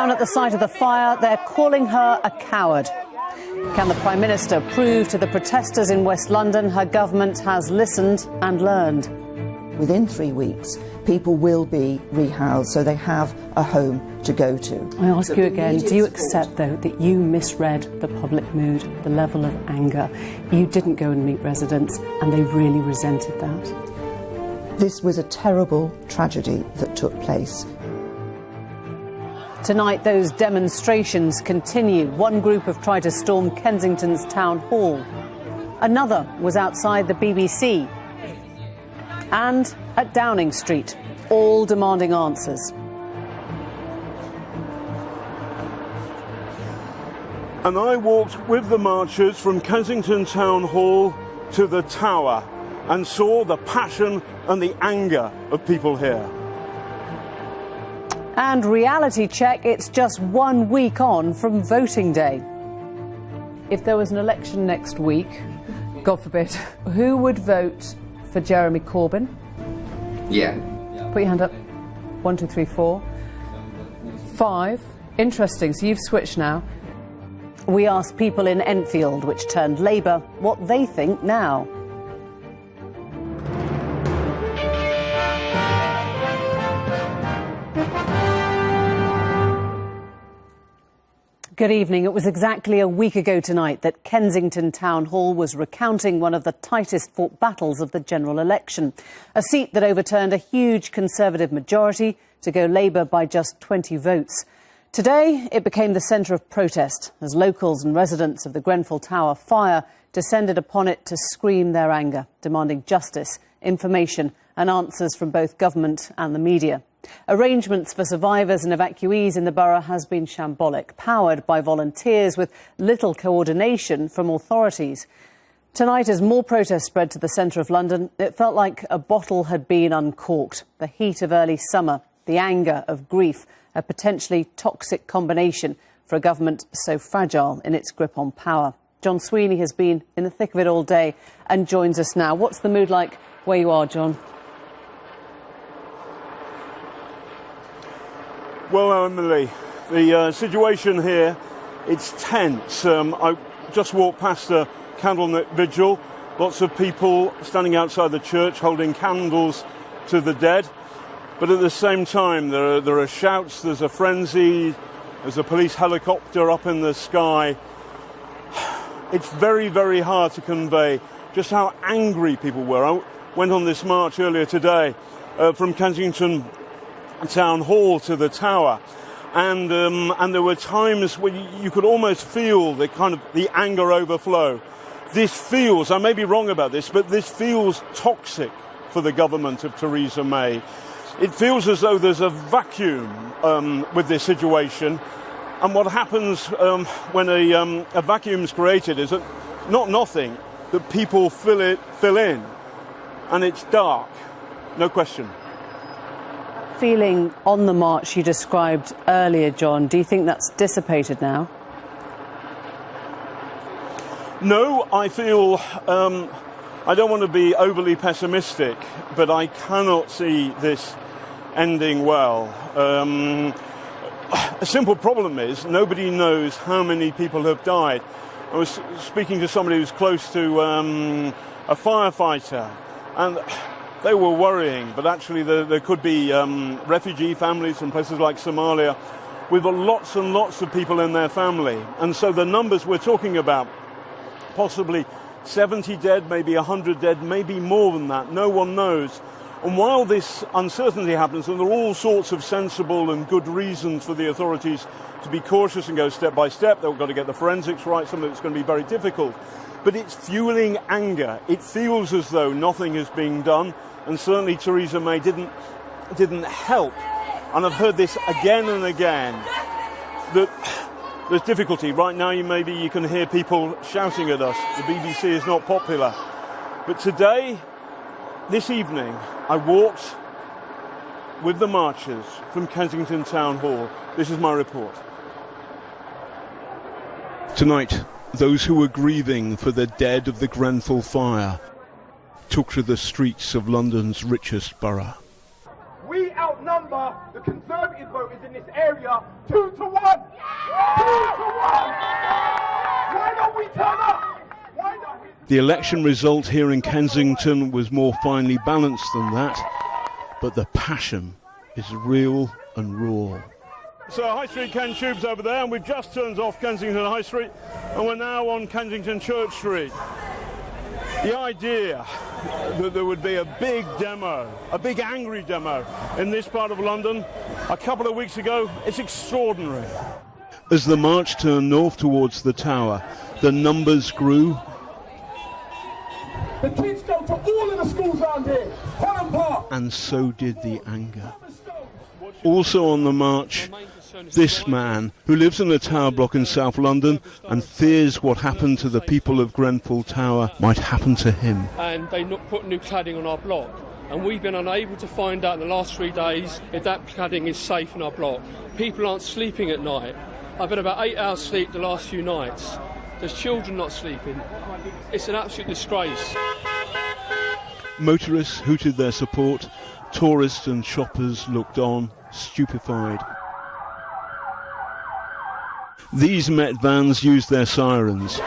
down at the site of the fire. They're calling her a coward. Can the Prime Minister prove to the protesters in West London her government has listened and learned? Within 3 weeks, people will be rehoused, so they have a home to go to. I ask you again, do you accept, though, that you misread the public mood, the level of anger? You didn't go and meet residents, and they really resented that. This was a terrible tragedy that took place. Tonight, those demonstrations continue. One group have tried to storm Kensington's Town Hall. Another was outside the BBC and at Downing Street, all demanding answers. And I walked with the marchers from Kensington Town Hall to the Tower and saw the passion and the anger of people here. And reality check, it's just 1 week on from voting day. If there was an election next week, God forbid, who would vote for Jeremy Corbyn? Yeah. Put your hand up. 1, 2, 3, 4. 5. Interesting, so you've switched now. We asked people in Enfield, which turned Labour, what they think now. Good evening. It was exactly a week ago tonight that Kensington Town Hall was recounting one of the tightest fought battles of the general election. A seat that overturned a huge Conservative majority to go Labour by just 20 votes. Today, it became the centre of protest as locals and residents of the Grenfell Tower fire descended upon it to scream their anger, demanding justice, information and answers from both government and the media. Arrangements for survivors and evacuees in the borough has been shambolic, powered by volunteers with little coordination from authorities. Tonight, as more protests spread to the centre of London, it felt like a bottle had been uncorked. The heat of early summer, the anger of grief, a potentially toxic combination for a government so fragile in its grip on power. John Sweeney has been in the thick of it all day and joins us now. What's the mood like where you are, John? Well, Emily, the situation here, it's tense. I just walked past a candlelit vigil. Lots of people standing outside the church holding candles to the dead. But at the same time, there are shouts, there's a frenzy, there's a police helicopter up in the sky. It's very, very hard to convey just how angry people were. I went on this march earlier today from Kensington Town Hall to the Tower, and there were times where you could almost feel the anger overflow. This feels, I may be wrong about this, but this feels toxic for the government of Theresa May. It feels as though there's a vacuum with this situation, and what happens when a vacuum is created is that nothing, that people fill in, and it's dark, no question. Feeling on the march you described earlier, John, do you think that's dissipated now? No, I feel, I don't want to be overly pessimistic, but I cannot see this ending well. A simple problem is nobody knows how many people have died. I was speaking to somebody who's close to a firefighter, and they were worrying, but actually there could be refugee families from places like Somalia with lots and lots of people in their family. And so the numbers we're talking about, possibly 70 dead, maybe 100 dead, maybe more than that. No one knows. And while this uncertainty happens, and there are all sorts of sensible and good reasons for the authorities to be cautious and go step by step, they've got to get the forensics right, something that's going to be very difficult. But it's fueling anger. It feels as though nothing is being done, and certainly Theresa May didn't help. And I've heard this again and again, that there's difficulty. Right now, maybe you can hear people shouting at us. The BBC is not popular. But today, this evening, I walked with the marchers from Kensington Town Hall. This is my report. Tonight, those who were grieving for the dead of the Grenfell fire took to the streets of London's richest borough. We outnumber remember, the Conservative voters in this area, 2 to 1. 2 to 1. Why don't we turn up? Why don't we... The election result here in Kensington was more finely balanced than that, but the passion is real and raw. So High Street Ken Tube's over there, and we've just turned off Kensington High Street, and we're now on Kensington Church Street. The idea that there would be a big demo, a big angry demo in this part of London a couple of weeks ago, it's extraordinary. As the march turned north towards the Tower, the numbers grew. The kids go to all of the schools around here, Holland Park. And so did the anger. Also on the march, this man who lives in a tower block in South London and fears what happened to the people of Grenfell Tower might happen to him. And they put new cladding on our block, and we've been unable to find out in the last 3 days if that cladding is safe in our block. People aren't sleeping at night. I've had about 8 hours sleep the last few nights. There's children not sleeping. It's an absolute disgrace. Motorists hooted their support. Tourists and shoppers looked on, stupefied. These Met vans used their sirens.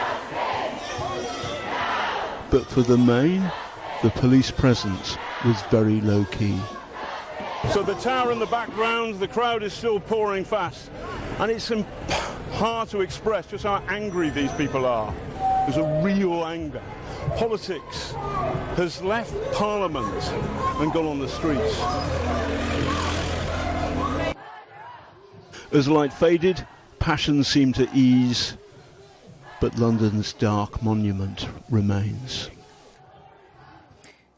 But for the Main, the police presence was very low-key. So the Tower in the background, the crowd is still pouring fast. And it's hard to express just how angry these people are. There's a real anger. Politics has left Parliament and gone on the streets. As light faded, passion seemed to ease, but London's dark monument remains.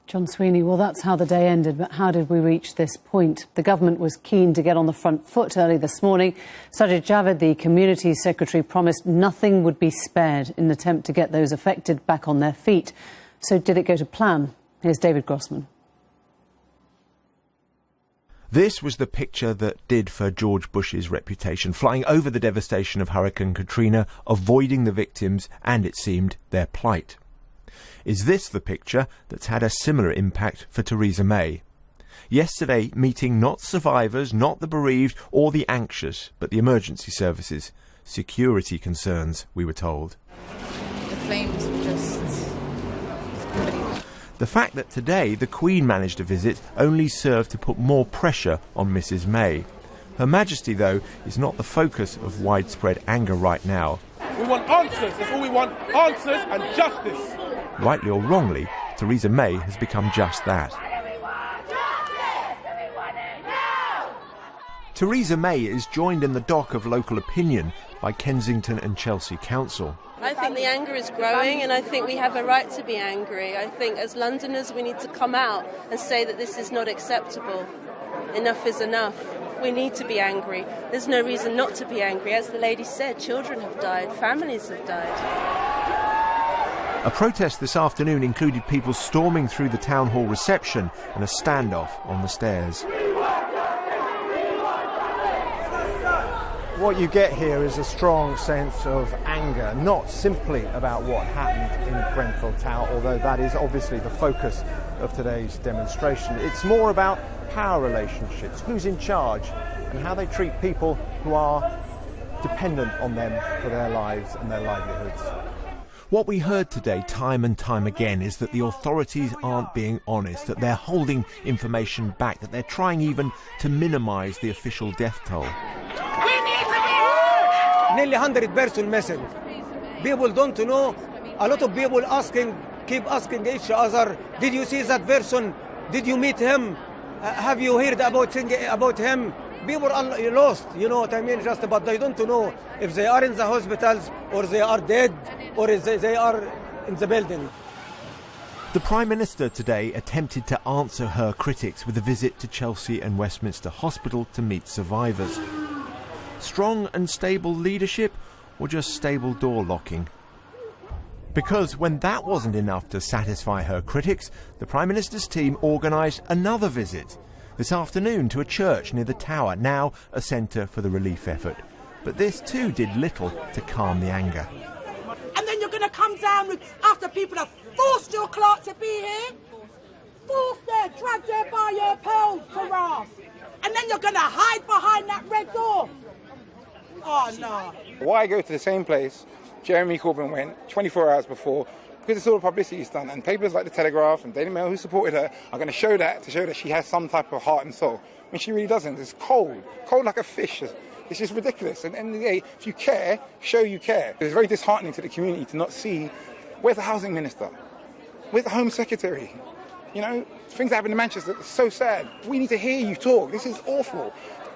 John Sweeney, well, that's how the day ended, but how did we reach this point? The government was keen to get on the front foot early this morning. Sajid Javid, the Community Secretary, promised nothing would be spared in an attempt to get those affected back on their feet. So did it go to plan? Here's David Grossman. This was the picture that did for George Bush's reputation, flying over the devastation of Hurricane Katrina, avoiding the victims and, it seemed, their plight. Is this the picture that's had a similar impact for Theresa May? Yesterday, meeting not survivors, not the bereaved or the anxious, but the emergency services. Security concerns, we were told. The flames were just... The fact that today the Queen managed a visit only served to put more pressure on Mrs May. Her Majesty, though, is not the focus of widespread anger right now. We want answers. That's all we want. Answers and justice. Rightly or wrongly, Theresa May has become just that. Theresa May is joined in the dock of local opinion by Kensington and Chelsea Council. I think the anger is growing, and I think we have a right to be angry. I think as Londoners we need to come out and say that this is not acceptable. Enough is enough. We need to be angry. There's no reason not to be angry. As the lady said, children have died, families have died. A protest this afternoon included people storming through the town hall reception and a standoff on the stairs. What you get here is a strong sense of anger, not simply about what happened in Grenfell Tower, although that is obviously the focus of today's demonstration. It's more about power relationships, who's in charge, and how they treat people who are dependent on them for their lives and their livelihoods. What we heard today time and time again is that the authorities aren't being honest, that they're holding information back, that they're trying even to minimise the official death toll. Nearly 100 person missing. People don't know. A lot of people keep asking each other, did you see that person? Did you meet him? Have you heard about him? People are lost, you know what I mean? But they don't know if they are in the hospitals or they are dead or if they are in the building. The Prime Minister today attempted to answer her critics with a visit to Chelsea and Westminster Hospital to meet survivors. Strong and stable leadership, or just stable door locking? Because when that wasn't enough to satisfy her critics, the Prime Minister's team organised another visit this afternoon to a church near the Tower, now a centre for the relief effort. But this too did little to calm the anger. And then you're going to come down after people have forced your clerk to be here? Forced there, dragged there by your pearls to us. and then you're going to hide behind that red door. Oh, no. Why go to the same place Jeremy Corbyn went 24 hours before? Because it's all the publicity he's done, and papers like the Telegraph and Daily Mail who supported her are going to show that she has some type of heart and soul. When she really doesn't. It's cold like a fish. It's just ridiculous. And at the end of the day, if you care, show you care. It's very disheartening to the community to not see, where's the housing minister? Where's the Home Secretary? You know, things that happen in Manchester, it's so sad. We need to hear you talk. This is awful.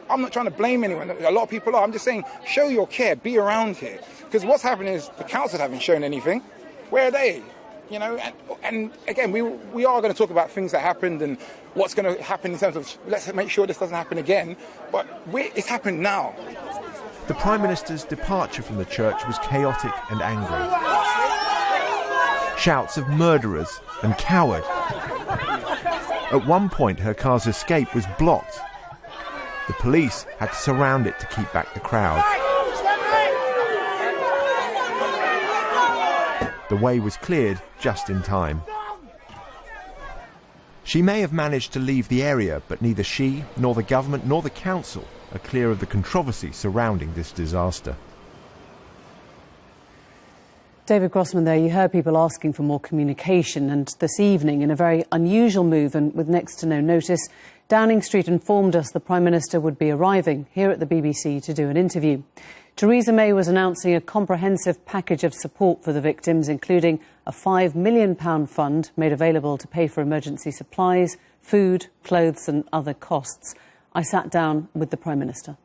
I'm not trying to blame anyone. A lot of people are. I'm just saying, show your care, be around here. Because what's happening is the council haven't shown anything. Where are they? You know, and again, we are going to talk about things that happened and what's going to happen in terms of let's make sure this doesn't happen again. But it's happened now. The Prime Minister's departure from the church was chaotic and angry. Shouts of murderers and coward. At one point, her car's escape was blocked. The police had to surround it to keep back the crowd. The way was cleared just in time. She may have managed to leave the area, but neither she, nor the government, nor the council are clear of the controversy surrounding this disaster. David Grossman there, you heard people asking for more communication, and this evening, in a very unusual move and with next to no notice, Downing Street informed us the Prime Minister would be arriving here at the BBC to do an interview. Theresa May was announcing a comprehensive package of support for the victims, including a £5 million fund made available to pay for emergency supplies, food, clothes and other costs. I sat down with the Prime Minister.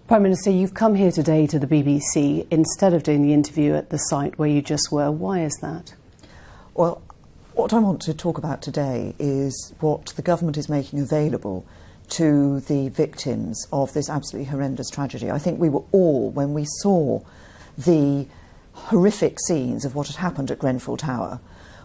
Prime Minister, you've come here today to the BBC instead of doing the interview at the site where you just were. Why is that? Well, what I want to talk about today is what the government is making available to the victims of this absolutely horrendous tragedy. I think we were all, when we saw the horrific scenes of what had happened at Grenfell Tower,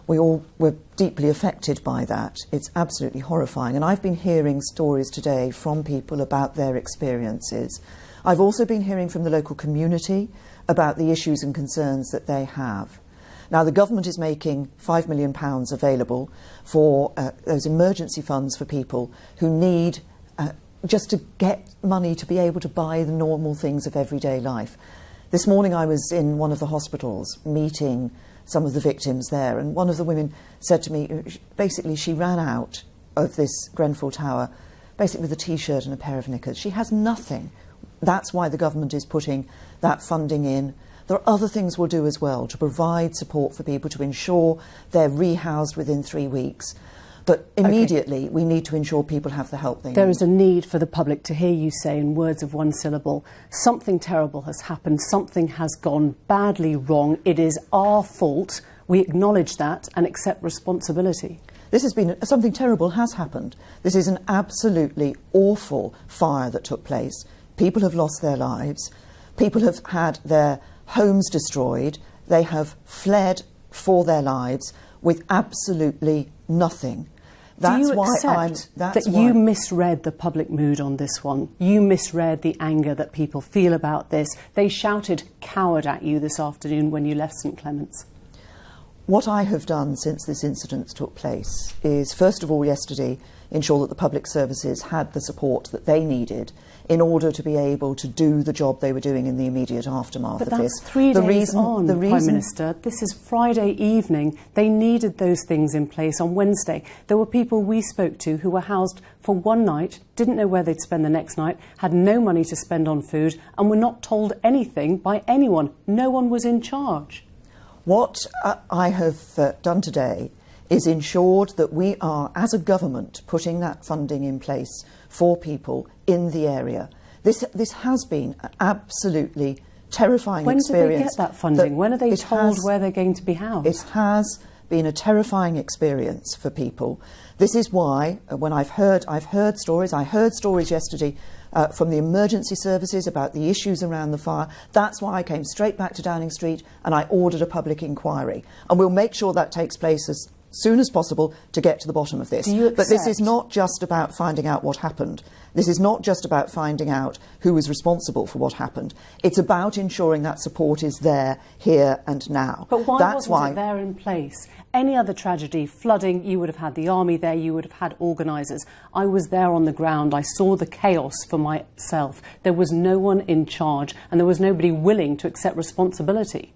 we all were deeply affected by that. It's absolutely horrifying. And I've been hearing stories today from people about their experiences. I've also been hearing from the local community about the issues and concerns that they have. Now, the government is making £5 million available for those emergency funds for people who need just to get money to be able to buy the normal things of everyday life. This morning I was in one of the hospitals meeting some of the victims there, and one of the women said to me, basically she ran out of this Grenfell Tower basically with a T-shirt and a pair of knickers. She has nothing. That's why the government is putting that funding in. There are other things we'll do as well to provide support for people to ensure they're rehoused within 3 weeks. But immediately we need to ensure people have the help they need. There is a need for the public to hear you say in words of one syllable, something terrible has happened, something has gone badly wrong, it is our fault. We acknowledge that and accept responsibility. This has been, something terrible has happened. This is an absolutely awful fire that took place. People have lost their lives. People have had their homes destroyed. They have fled for their lives with absolutely nothing. That's why you misread the public mood on this one? You misread the anger that people feel about this. They shouted coward at you this afternoon when you left St Clement's. What I have done since this incident took place is, first of all, yesterday, ensure that the public services had the support that they needed in order to be able to do the job they were doing in the immediate aftermath of this. But that's 3 days on, Prime Minister. This is Friday evening. They needed those things in place on Wednesday. There were people we spoke to who were housed for one night, didn't know where they'd spend the next night, had no money to spend on food, and were not told anything by anyone. No one was in charge. What I have done today is ensured that we are, as a government, putting that funding in place for people in the area. This has been an absolutely terrifying experience. When did they get that funding? When are they told where they're going to be housed? It has been a terrifying experience for people. This is why, when I've heard stories, I heard stories yesterday from the emergency services about the issues around the fire. That's why I came straight back to Downing Street and I ordered a public inquiry. And we'll make sure that takes place as soon as possible to get to the bottom of this. But this is not just about finding out what happened. This is not just about finding out who was responsible for what happened. It's about ensuring that support is there, here and now. But why wasn't it there in place? Any other tragedy, flooding, you would have had the army there, you would have had organisers. I was there on the ground, I saw the chaos for myself. There was no one in charge and there was nobody willing to accept responsibility.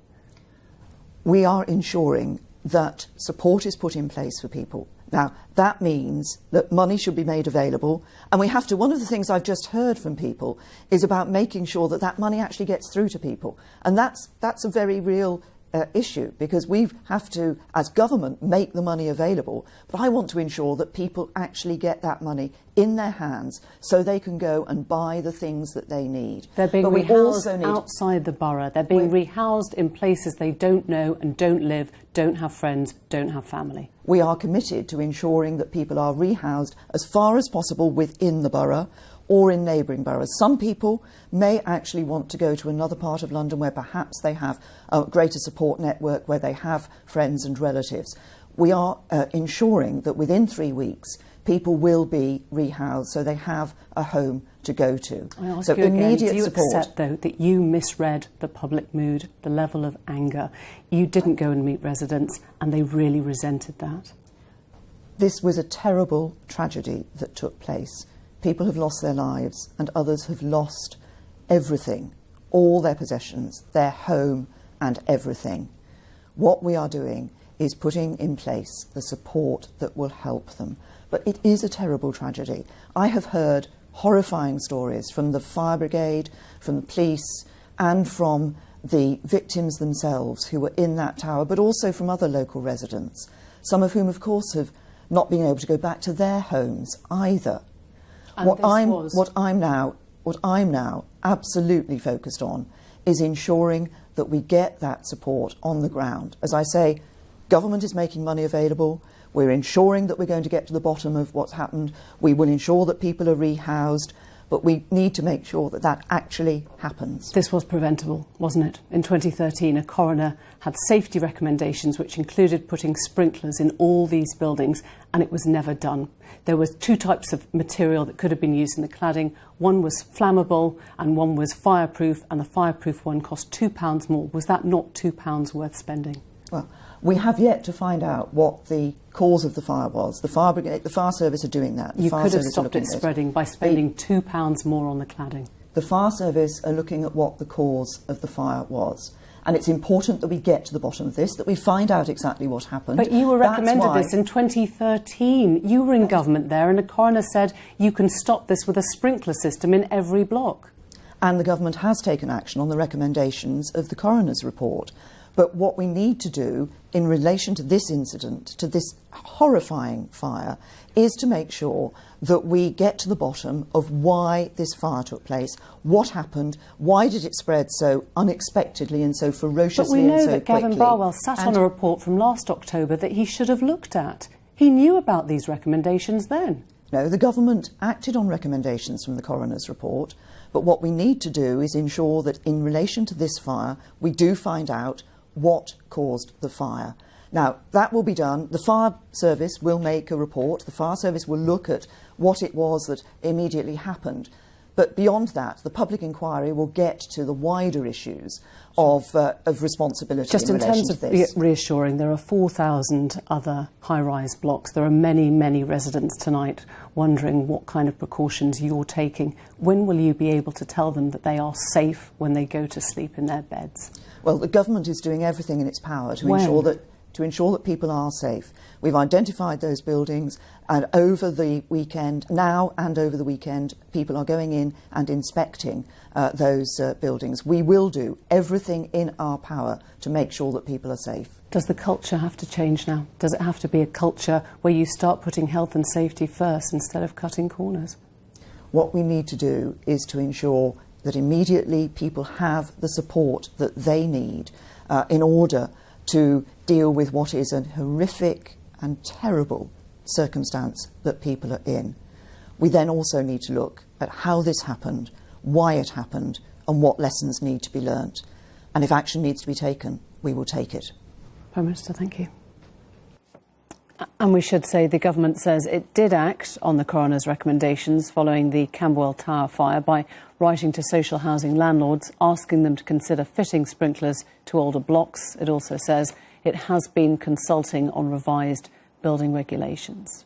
We are ensuring that support is put in place for people. Now, that means that money should be made available, and we have to, one of the things I've just heard from people is about making sure that that money actually gets through to people. And that's a very real issue, because we have to, as government, make the money available. But I want to ensure that people actually get that money in their hands so they can go and buy the things that they need. They're being rehoused outside the borough. They're being rehoused in places they don't know and don't live, don't have friends, don't have family. We are committed to ensuring that people are rehoused as far as possible within the borough or in neighbouring boroughs. Some people may actually want to go to another part of London where perhaps they have a greater support network, where they have friends and relatives. We are ensuring that within 3 weeks people will be rehoused so they have a home to go to. I ask you again, do you accept, though, that you misread the public mood, the level of anger? You didn't go and meet residents and they really resented that. This was a terrible tragedy that took place. People have lost their lives and others have lost everything, all their possessions, their home and everything. What we are doing is putting in place the support that will help them. But it is a terrible tragedy. I have heard horrifying stories from the fire brigade, from the police and from the victims themselves who were in that tower, but also from other local residents, some of whom of course have not been able to go back to their homes either. And what I'm now absolutely focused on is ensuring that we get that support on the ground. As I say, government is making money available. We're ensuring that we're going to get to the bottom of what's happened. We will ensure that people are rehoused, but we need to make sure that that actually happens. This was preventable, wasn't it? In 2013, a coroner had safety recommendations which included putting sprinklers in all these buildings, and it was never done. There were two types of material that could have been used in the cladding. One was flammable and one was fireproof, and the fireproof one cost £2 more. Was that not £2 worth spending? Well, we have yet to find out what the cause of the fire was. The fire brigade, the fire service are doing that. You could have stopped it spreading by spending £2 more on the cladding. The fire service are looking at what the cause of the fire was. And it's important that we get to the bottom of this, that we find out exactly what happened. But you were recommended this in 2013. You were in government there, and a coroner said you can stop this with a sprinkler system in every block. And the government has taken action on the recommendations of the coroner's report. But what we need to do in relation to this incident, to this horrifying fire, is to make sure that we get to the bottom of why this fire took place, what happened, why did it spread so unexpectedly and so ferociously and so quickly. But we know that Gavin Barwell sat on a report from last October that he should have looked at. He knew about these recommendations then. No, the government acted on recommendations from the coroner's report, but what we need to do is ensure that in relation to this fire, we do find out what caused the fire. Now, that will be done. The fire service will make a report. The fire service will look at what it was that immediately happened. But beyond that, the public inquiry will get to the wider issues of responsibility. Just in terms of reassuring, there are 4,000 other high-rise blocks. There are many, many residents tonight wondering what kind of precautions you're taking. When will you be able to tell them that they are safe when they go to sleep in their beds? Well, the government is doing everything in its power to ensure that people are safe. We've identified those buildings, and over the weekend, now and over the weekend, people are going in and inspecting those buildings. We will do everything in our power to make sure that people are safe. Does the culture have to change now? Does it have to be a culture where you start putting health and safety first instead of cutting corners? What we need to do is to ensure that immediately people have the support that they need in order to deal with what is a horrific and terrible circumstance that people are in. We then also need to look at how this happened, why it happened, and what lessons need to be learnt. And if action needs to be taken, we will take it. Prime Minister, thank you. And we should say the government says it did act on the coroner's recommendations following the Camberwell Tower fire by writing to social housing landlords, asking them to consider fitting sprinklers to older blocks. It also says it has been consulting on revised building regulations.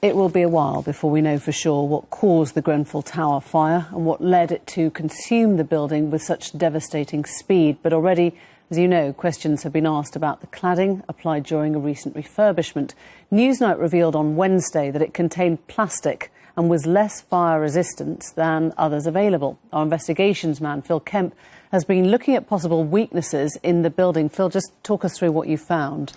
It will be a while before we know for sure what caused the Grenfell Tower fire and what led it to consume the building with such devastating speed. But already, as you know, questions have been asked about the cladding applied during a recent refurbishment. Newsnight revealed on Wednesday that it contained plastic and was less fire resistant than others available. Our investigations man, Phil Kemp, has been looking at possible weaknesses in the building. Phil, just talk us through what you found.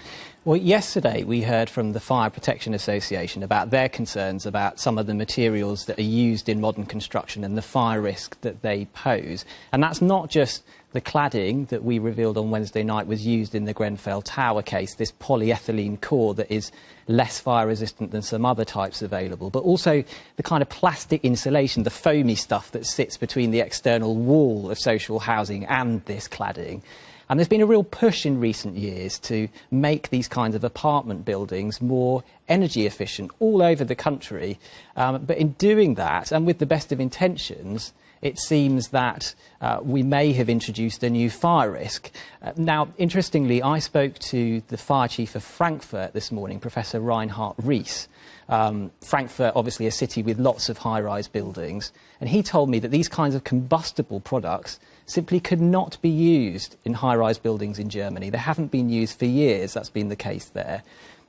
Well, yesterday we heard from the Fire Protection Association about their concerns about some of the materials that are used in modern construction and the fire risk that they pose. And that's not just the cladding that we revealed on Wednesday night was used in the Grenfell Tower case, this polyethylene core that is less fire resistant than some other types available, but also the kind of plastic insulation, the foamy stuff that sits between the external wall of social housing and this cladding. And there's been a real push in recent years to make these kinds of apartment buildings more energy efficient all over the country. But in doing that, and with the best of intentions, it seems that we may have introduced a new fire risk. Now, interestingly, I spoke to the fire chief of Frankfurt this morning, Professor Reinhard Ries. Frankfurt, obviously a city with lots of high-rise buildings, and he told me that these kinds of combustible products simply could not be used in high-rise buildings in Germany. They haven't been used for years. That's been the case there.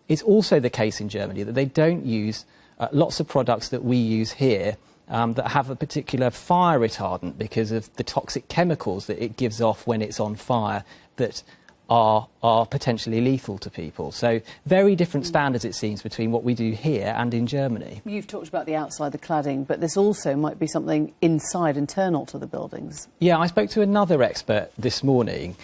It's also the case in Germany that they don't use lots of products that we use here that have a particular fire retardant because of the toxic chemicals that it gives off when it's on fire that are potentially lethal to people. So very different standards, it seems, between what we do here and in Germany. You've talked about the outside, the cladding, but this also might be something inside, internal to the buildings. Yeah, I spoke to another expert this morning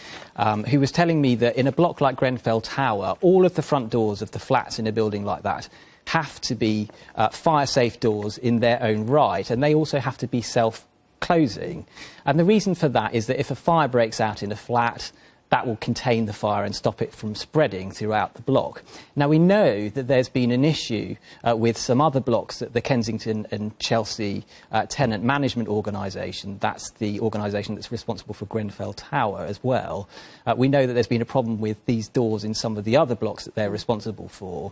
who was telling me that in a block like Grenfell Tower, all of the front doors of the flats in a building like that have to be fire-safe doors in their own right, and they also have to be self-closing. And the reason for that is that if a fire breaks out in a flat, that will contain the fire and stop it from spreading throughout the block. Now, we know that there's been an issue with some other blocks that the Kensington and Chelsea Tenant Management Organisation, that's the organisation that's responsible for Grenfell Tower as well. We know that there's been a problem with these doors in some of the other blocks that they're responsible for.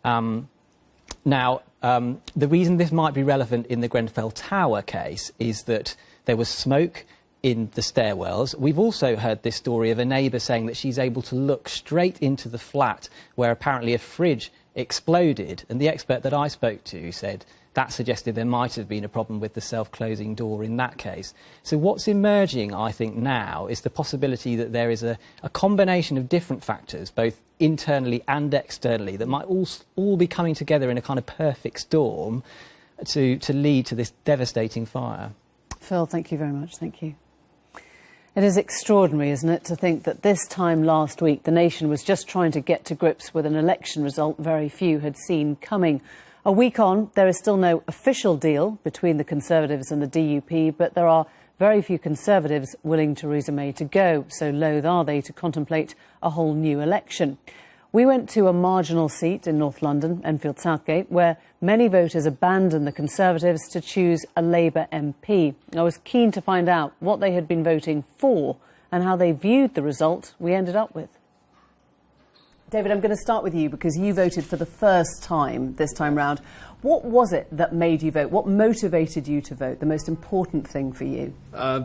Now, the reason this might be relevant in the Grenfell Tower case is that there was smoke in the stairwells. We've also heard this story of a neighbour saying that she's able to look straight into the flat where apparently a fridge exploded, and the expert that I spoke to said that suggested there might have been a problem with the self-closing door in that case. So what's emerging, I think, now is the possibility that there is a combination of different factors, both internally and externally, that might all be coming together in a kind of perfect storm to lead to this devastating fire. Phil, thank you very much. Thank you. It is extraordinary, isn't it, to think that this time last week the nation was just trying to get to grips with an election result very few had seen coming. A week on, there is still no official deal between the Conservatives and the DUP, but there are very few Conservatives willing Theresa May to go, so loath are they to contemplate a whole new election. We went to a marginal seat in North London, Enfield Southgate, where many voters abandoned the Conservatives to choose a Labour MP. I was keen to find out what they had been voting for and how they viewed the result we ended up with. David, I'm going to start with you because you voted for the first time this time round. What was it that made you vote? What motivated you to vote? The most important thing for you?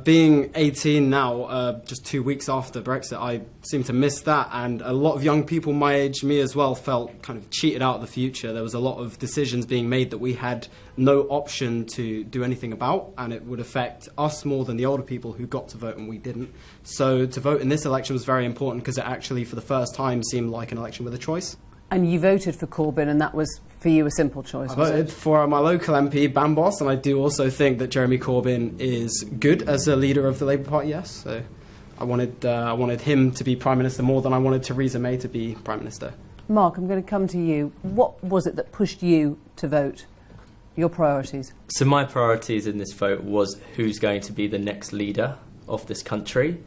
Being 18 now, just 2 weeks after Brexit, I seem to miss that. And a lot of young people my age, me as well, felt kind of cheated out of the future. There was a lot of decisions being made that we had no option to do anything about, and it would affect us more than the older people who got to vote and we didn't. So to vote in this election was very important because it actually, for the first time, seemed like an election with a choice. And you voted for Corbyn, and that was, for you, a simple choice, I voted for my local MP, Bambos, and I do also think that Jeremy Corbyn is good as a leader of the Labour Party, yes. So I wanted him to be Prime Minister more than I wanted Theresa May to be Prime Minister. Mark, I'm going to come to you. What was it that pushed you to vote? Your priorities? So my priorities in this vote was who's going to be the next leader of this country.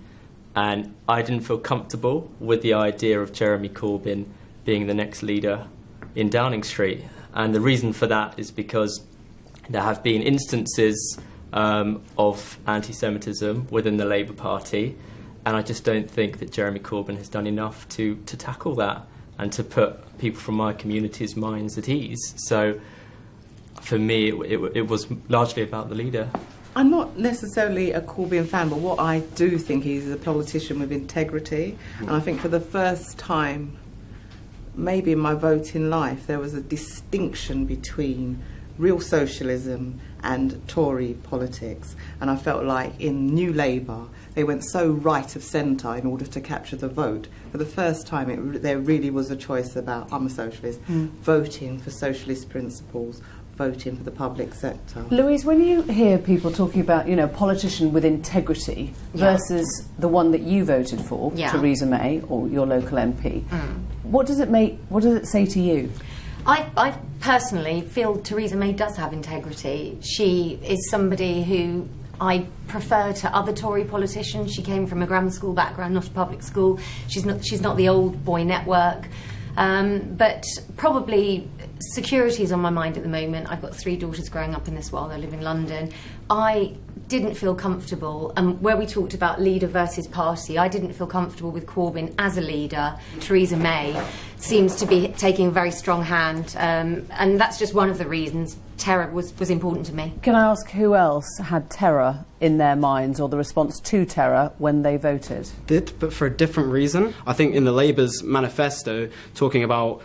And I didn't feel comfortable with the idea of Jeremy Corbyn being the next leader in Downing Street. And the reason for that is because there have been instances of anti-Semitism within the Labour Party, and I just don't think that Jeremy Corbyn has done enough to tackle that and to put people from my community's minds at ease. So for me, it was largely about the leader. I'm not necessarily a Corbyn fan, but what I do think he's a politician with integrity. And I think for the first time, maybe in my voting life, there was a distinction between real socialism and Tory politics. And I felt like in New Labour, they went so right of centre in order to capture the vote. For the first time, there really was a choice about, I'm a socialist, voting for socialist principles, voting for the public sector. Louise, when you hear people talking about, you know, politician with integrity versus the one that you voted for, Theresa May, or your local MP, what does it say to you? I personally feel Theresa May does have integrity. She is somebody who I prefer to other Tory politicians. She came from a grammar school background, not a public school. She's not the old boy network. But probably security is on my mind at the moment. I've got 3 daughters growing up in this world. I live in London. I didn't feel comfortable, and where we talked about leader versus party, I didn't feel comfortable with Corbyn as a leader. Theresa May seems to be taking a very strong hand, and that's just one of the reasons. Terror was important to me. Can I ask who else had terror in their minds, or the response to terror, when they voted? Did, but for a different reason. I think in the Labour's manifesto, talking about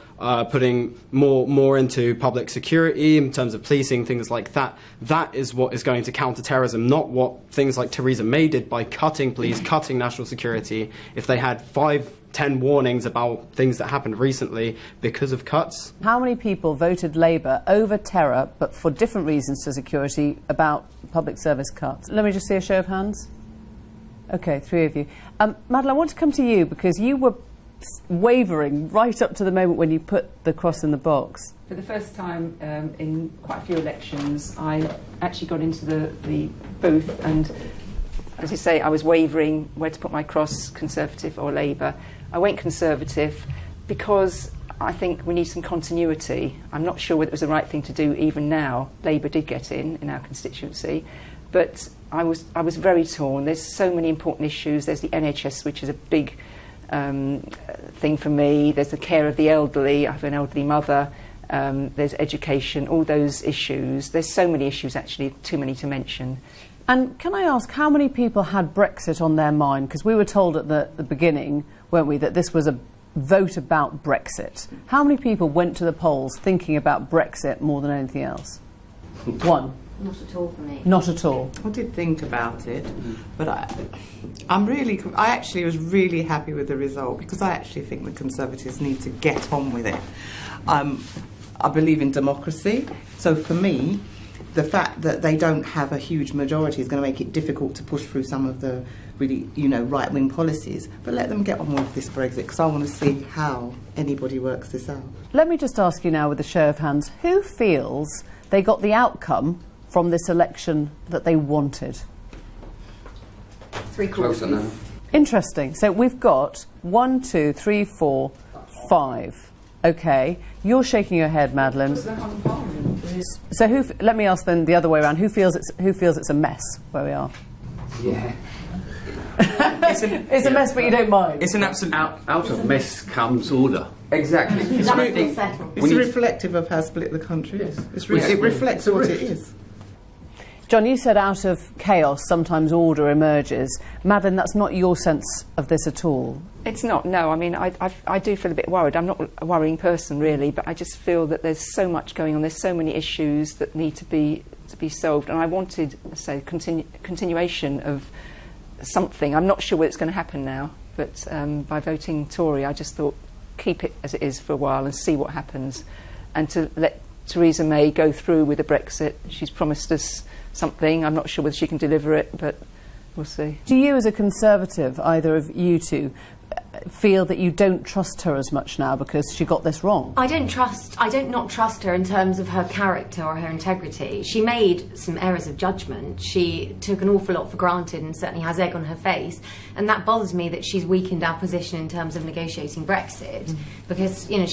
putting more into public security in terms of policing, things like that, that is what is going to counter terrorism, not what things like Theresa May did by cutting police, cutting national security. If they had 5-10 warnings about things that happened recently because of cuts. How many people voted Labour over terror, but for different reasons to security, about public service cuts? Let me just see a show of hands. OK, 3 of you. Madeleine, I want to come to you because you were wavering right up to the moment when you put the cross in the box. For the first time in quite a few elections, I actually got into the booth, and as you say, I was wavering where to put my cross, Conservative or Labour. I went Conservative because I think we need some continuity. I'm not sure whether it was the right thing to do even now. Labour did get in our constituency, but I was very torn. There's so many important issues. There's the NHS, which is a big thing for me. There's the care of the elderly. I have an elderly mother. There's education, all those issues. There's so many issues, actually, too many to mention. And can I ask, how many people had Brexit on their mind? Because we were told at the beginning, weren't we, that this was a vote about Brexit. How many people went to the polls thinking about Brexit more than anything else? One. Not at all for me. Not at all. I did think about it, but I actually was really happy with the result, because I actually think the Conservatives need to get on with it. I believe in democracy, so for me, the fact that they don't have a huge majority is going to make it difficult to push through some of the really, right-wing policies. But let them get on with this Brexit, because I want to see how anybody works this out. Let me just ask you now, with a show of hands, who feels they got the outcome from this election that they wanted? 3 quarters. Interesting. So we've got 1, 2, 3, 4, 5. OK. You're shaking your head, Madeleine. So let me ask then the other way around. Who feels it's a mess where we are? Yeah. It's a mess, but you don't mind. It's an absolute out of mess comes order. Exactly. It's reflective of how split the country is. It reflects what it is. John, you said out of chaos sometimes order emerges. Madeleine, that's not your sense of this at all. It's not, no. I mean, I do feel a bit worried. I'm not a worrying person, really, but I just feel that there's so much going on. There's so many issues that need to be solved, and I wanted, say, continuation of something. I'm not sure whether it's going to happen now, but by voting Tory, I just thought keep it as it is for a while and see what happens, and to let Theresa May go through with the Brexit. She's promised us something. I'm not sure whether she can deliver it, but we'll see. Do you, as a Conservative, either of you two, feel that you don't trust her as much now because she got this wrong? I don't not trust her in terms of her character or her integrity. She made some errors of judgment. She took an awful lot for granted and certainly has egg on her face. And that bothers me that she's weakened our position in terms of negotiating Brexit. Because, you know,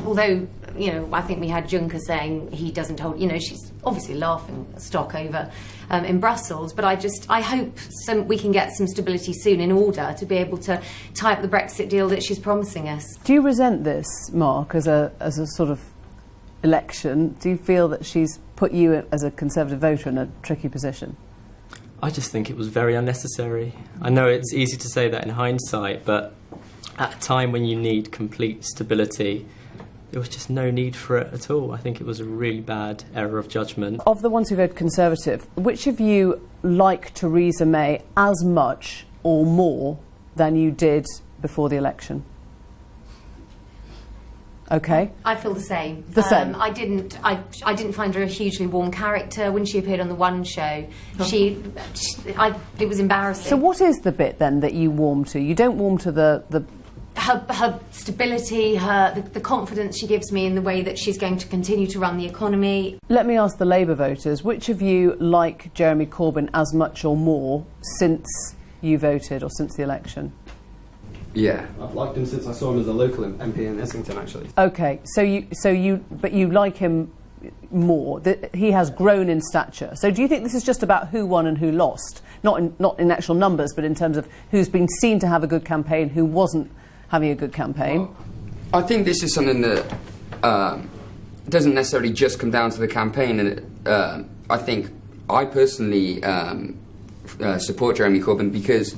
although, you know, I think we had Juncker saying he doesn't hold, you know, she's obviously laughing stock over in Brussels. But I hope we can get some stability soon in order to be able to tie up the Brexit deal that she's promising us. Do you resent this, Mark, as a sort of election? Do you feel that she's put you as a Conservative voter in a tricky position? I just think it was very unnecessary. I know it's easy to say that in hindsight, but at a time when you need complete stability, there was just no need for it at all. I think it was a really bad error of judgment. Of the ones who voted Conservative, which of you like Theresa May as much or more than you did before the election? Okay. I feel the same. The same. I didn't find her a hugely warm character when she appeared on the One show. It was embarrassing. So what is the bit then that you warm to? You don't warm to the her stability, the confidence she gives me in the way that she's going to continue to run the economy. Let me ask the Labour voters, which of you like Jeremy Corbyn as much or more since you voted or since the election? Yeah. I've liked him since I saw him as a local MP in Essington, actually. Okay, but you like him more. He has grown in stature. So do you think this is just about who won and who lost? Not in actual numbers, but in terms of who's been seen to have a good campaign, who wasn't having a good campaign? Well, I think this is something that doesn't necessarily just come down to the campaign. And I think I personally support Jeremy Corbyn because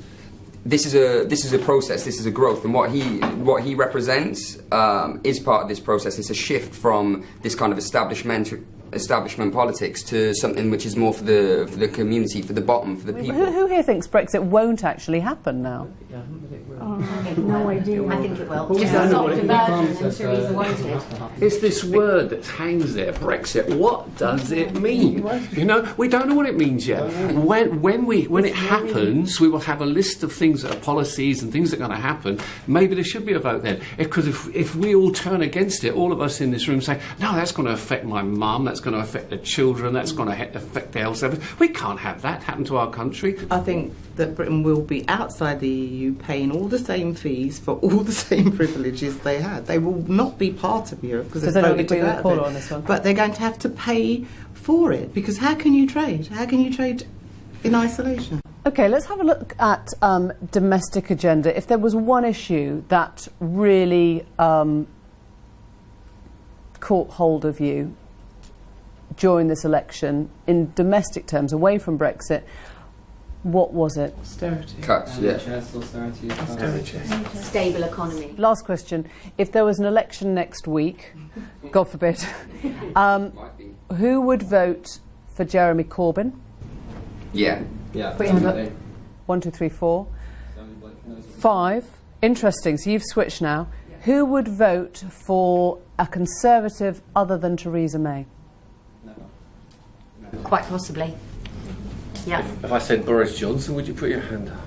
this is a process. This is a growth, and what he represents is part of this process. It's a shift from this kind of establishment politics to something which is more for the community, for the bottom, for the people. Who here thinks Brexit won't actually happen now? No idea. I think it will. Just a softer version than Theresa wanted. It's this word that hangs there, Brexit. What does it mean? You know, we don't know what it means yet. When it happens, we will have a list of things that are policies and things that are going to happen. Maybe there should be a vote then. Because if we all turn against it, all of us in this room say, no, that's going to affect my mum, that's going to affect the children, that's going to affect the health service. We can't have that happen to our country. I think that Britain will be outside the EU paying all the same fees for all the same privileges they had. They will not be part of Europe because they've voted to go out of it. On this one? But they're going to have to pay for it because how can you trade? How can you trade in isolation? OK, let's have a look at domestic agenda. If there was one issue that really caught hold of you during this election, in domestic terms, away from Brexit, what was it? Austerity. Cuts, yeah. Austerity. Stable economy. Last question. If there was an election next week, God forbid, who would vote for Jeremy Corbyn? Yeah. Yeah. Put your hand up. 1, 2, 3, 4. 5. Interesting. So you've switched now. Who would vote for a Conservative other than Theresa May? Quite possibly. Yeah. If I said Boris Johnson, would you put your hand up?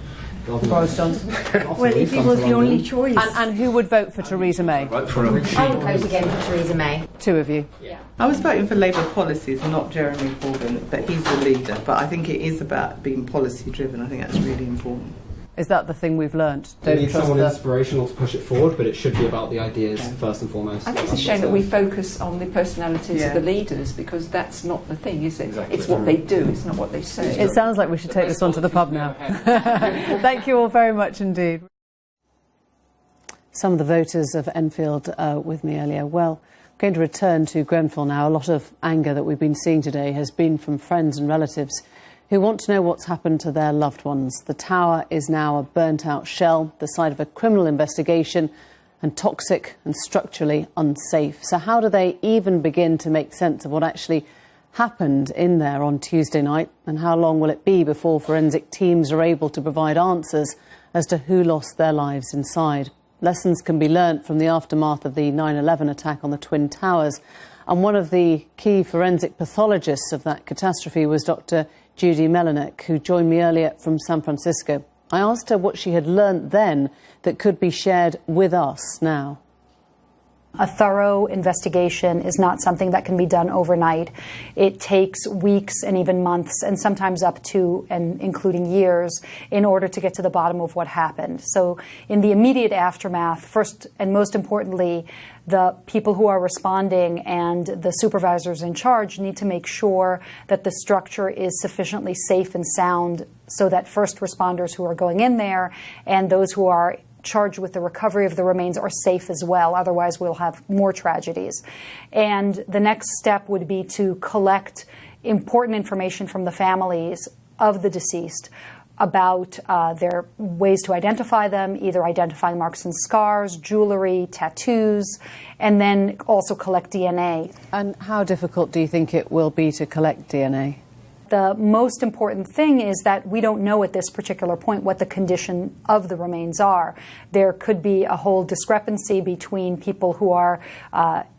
Boris Johnson. Well, if it was the only choice. And who would vote for Theresa May? Right for him. I would vote again for Theresa May. 2 of you. Yeah. I was voting for Labour policies, not Jeremy Corbyn, but he's the leader. But I think it is about being policy driven. I think that's really important. Is that the thing we've learnt? We need someone inspirational to push it forward, but it should be about the ideas first and foremost. I think it's a shame that we focus on the personalities of the leaders because that's not the thing, is it? Exactly. It's what they do, it's not what they say. It sounds like we should take this on to the pub now. Thank you all very much indeed. Some of the voters of Enfield with me earlier. Well, I'm going to return to Grenfell now. A lot of anger that we've been seeing today has been from friends and relatives who want to know what's happened to their loved ones. The tower is now a burnt-out shell, the site of a criminal investigation, and toxic and structurally unsafe. So how do they even begin to make sense of what actually happened in there on Tuesday night? And how long will it be before forensic teams are able to provide answers as to who lost their lives inside? Lessons can be learnt from the aftermath of the 9/11 attack on the Twin Towers. And one of the key forensic pathologists of that catastrophe was Dr. Judy Melinek, who joined me earlier from San Francisco. I asked her what she had learnt then that could be shared with us now. A thorough investigation is not something that can be done overnight. It takes weeks and even months, and sometimes up to and including years, in order to get to the bottom of what happened. So in the immediate aftermath, first and most importantly, the people who are responding and the supervisors in charge need to make sure that the structure is sufficiently safe and sound so that first responders who are going in there and those who are charged with the recovery of the remains are safe as well. Otherwise, we'll have more tragedies. And the next step would be to collect important information from the families of the deceased about their ways to identify them, either identifying marks and scars, jewelry, tattoos, and then also collect DNA. And how difficult do you think it will be to collect DNA? The most important thing is that we don't know at this particular point what the condition of the remains are. There could be a whole discrepancy between people who are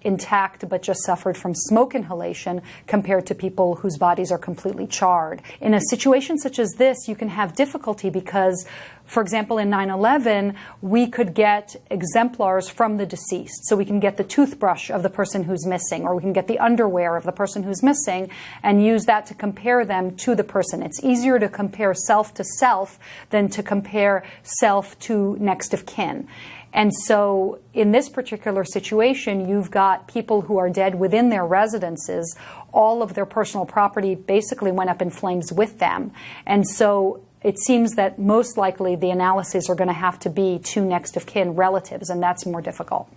intact but just suffered from smoke inhalation compared to people whose bodies are completely charred. In a situation such as this, you can have difficulty because, for example, in 9/11, we could get exemplars from the deceased. So we can get the toothbrush of the person who's missing, or we can get the underwear of the person who's missing and use that to compare them to the person. It's easier to compare self to self than to compare self to next of kin. And so in this particular situation, you've got people who are dead within their residences. All of their personal property basically went up in flames with them. And so it seems that most likely the analyses are going to have to be to next of kin relatives, and that's more difficult.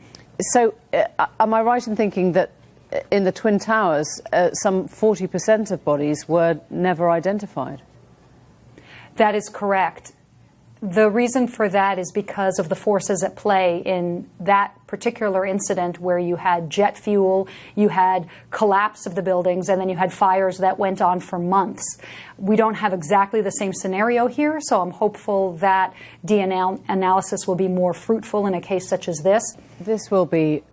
So am I right in thinking that in the Twin Towers, some 40% of bodies were never identified? That is correct. The reason for that is because of the forces at play in that particular incident where you had jet fuel, you had collapse of the buildings, and then you had fires that went on for months. We don't have exactly the same scenario here, so I'm hopeful that DNA analysis will be more fruitful in a case such as this. This will be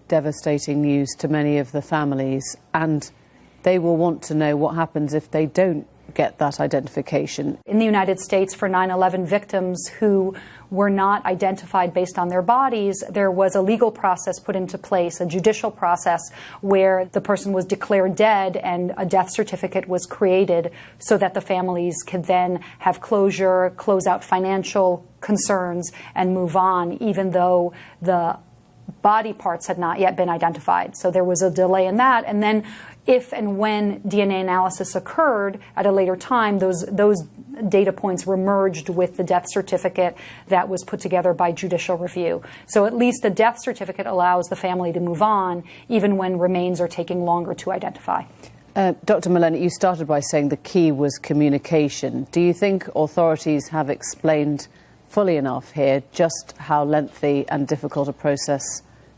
devastating news to many of the families, and they will want to know what happens if they don't get that identification. In the United States, for 9/11 victims who were not identified based on their bodies, there was a legal process put into place, a judicial process, where the person was declared dead and a death certificate was created so that the families could then have closure, close out financial concerns, and move on, even though the body parts had not yet been identified. So there was a delay in that. And then if and when DNA analysis occurred at a later time, those data points were merged with the death certificate that was put together by judicial review. So at least a death certificate allows the family to move on, even when remains are taking longer to identify. Dr. Melenik, you started by saying the key was communication. Do you think authorities have explained fully enough here just how lengthy and difficult a process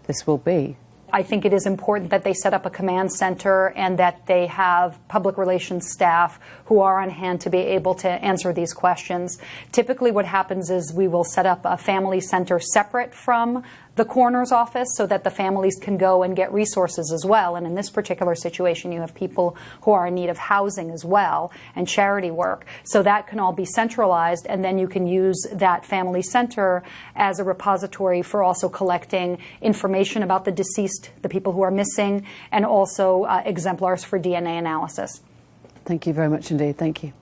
this will be? I think it is important that they set up a command center and that they have public relations staff who are on hand to be able to answer these questions. Typically what happens is we will set up a family center separate from the coroner's office so that the families can go and get resources as well. And in this particular situation, you have people who are in need of housing as well and charity work. So that can all be centralized, and then you can use that family center as a repository for also collecting information about the deceased, the people who are missing, and also exemplars for DNA analysis. Thank you very much indeed. Thank you.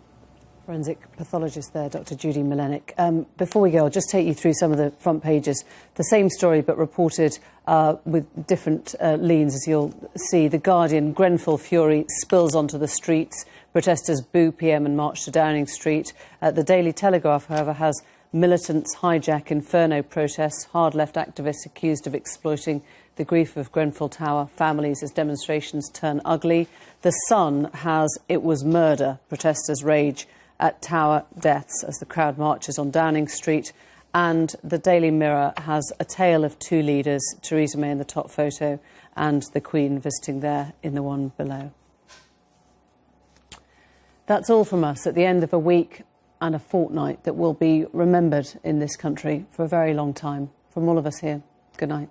Forensic pathologist there, Dr. Judy Melenik. Before we go, I'll just take you through some of the front pages. The same story, but reported with different leans, as you'll see. The Guardian, Grenfell fury spills onto the streets. Protesters boo PM and march to Downing Street. The Daily Telegraph, however, has militants hijack Inferno protests. Hard left activists accused of exploiting the grief of Grenfell Tower families as demonstrations turn ugly. The Sun has it was murder. Protesters rage at Tower deaths as the crowd marches on Downing Street. And the Daily Mirror has a tale of two leaders, Theresa May in the top photo and the Queen visiting there in the one below. That's all from us at the end of a week and a fortnight that will be remembered in this country for a very long time. From all of us here, good night.